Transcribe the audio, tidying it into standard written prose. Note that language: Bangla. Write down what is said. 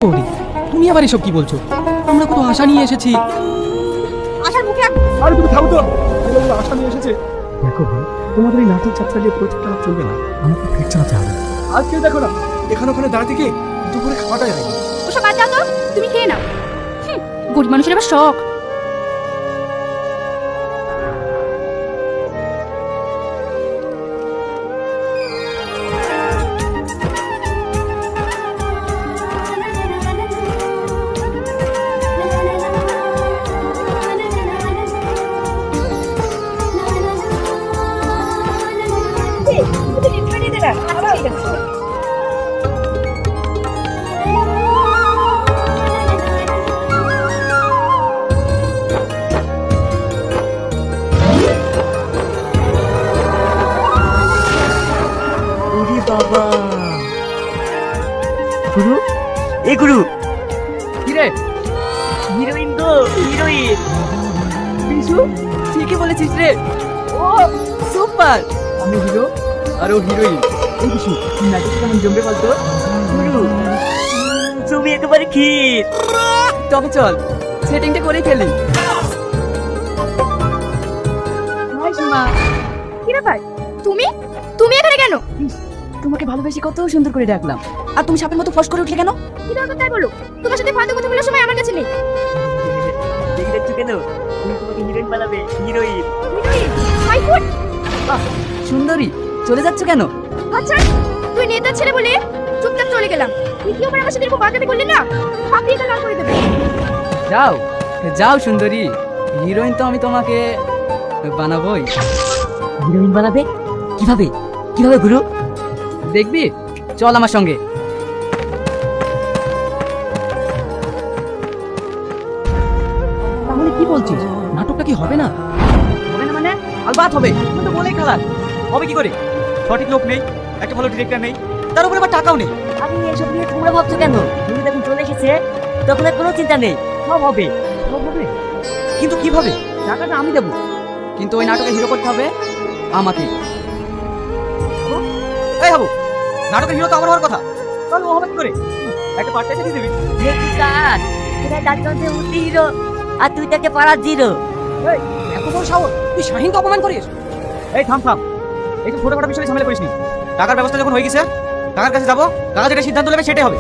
ওরে, তুমি আবার এসব কি বলছো? আমরা কত আশা নিয়ে এসেছি। আশার মুখে আরে তুমি থামো তো, এগুলো আশা নিয়ে এসেছে। দেখো ভাই, তোমাদের এই নাটক যাত্রা নিয়ে প্রজেক্ট আর চলবে না, আমাকে ফের চালাতে হবে। আজকে দেখো না, এখানে ওখানে দাঁড়াতে গিয়ে দুপুরে খাওয়াটা যায়নি। ওসব বাদ দাও তো, তুমি খেয়ে নাও। গরিব মানুষের আবার শখ। ওরে বাবা, গুরু, এ গুরু, কি রে হিরোইন গো, হিরোইন। বিশু, ঠিকই বলেছিস রে। ও সুপার। আমি হিরো আর ও হিরোইন। এই বিশু, তুই নাটক কেমন জমবে বলতো? গুরু, তুমি একেবারে ক্ষীর। তবে চল সেটিংটা করে ফেলি। হাই সীমা। কি ব্যাপার? তুমি তুমি এখানে কেন? তোমাকে ভালোবেসে কত সুন্দর করে ডাকলাম, আর তুমি সাপের মতো ফস করে উঠলে কেন? কি দরকার তাই বলো। তোমার সাথে ফালতু কথা বলার সময় আমার কাছে নেই। দেখে দেখছো কেন? তুমি তোমাকে হিরোইন বানাবে, হিরোইন। My food. বাহ, সুন্দরী, চলে যাচ্ছ কেন? আচ্ছা, তুই নেতা ছেলে বলে চুপচাপ চলে গেলাম। দ্বিতীয়বার আমার সাথে এরকম বাগাতে করলি না, ফাঁপিয়ে লাল করে দেবে। যাও যাও সুন্দরী, হিরোইন তো আমি তোমাকে বানাবোই। হিরোইন বানাবে? কিভাবে কিভাবে গুরু? দেখবি, চল আমার সঙ্গে। তাহলে কি বলছিস, নাটকটা কি হবে না? হবে না মানে? আলবাত হবে, তুমি তো বলেই খালাস। হবে কি করে? সঠিক লোক নেই, একটা ভালো ডিরেক্টর নেই, তার উপরে আবার টাকাও নেই। আপনি এসব নিয়ে তোমরা ভাবছো কেন? তুমি যখন চলে এসেছে তখন আর কোনো চিন্তা নেই, সব হবে। সব হবে, কিন্তু কিভাবে? টাকাটা আমি দেবো, কিন্তু ওই নাটকে হিরো করতে হবে আমাকে। এই হাবু, নাটকের হিরো তো আমার হওয়ার কথা, তাহলে ও হবে কি করে? একটা পার্ট টাইমে দিয়ে দিবি। যেহেতু কাজ সেটা ডাক্তারদের উঠতে হিরো, আর তুই তাকে পাড়ার জিরো। এত বড় সাহস, তুই শাহিনকে অপমান করিস? এই থাম থাম, এই যে ছোটখাটো বিষয়ে ঝামেলা করিস নি। টাকার ব্যবস্থা যখন হয়ে গেছে, টাকার কাছে যাবো, টাকা যেটা সিদ্ধান্ত নেবে সেটাই হবে।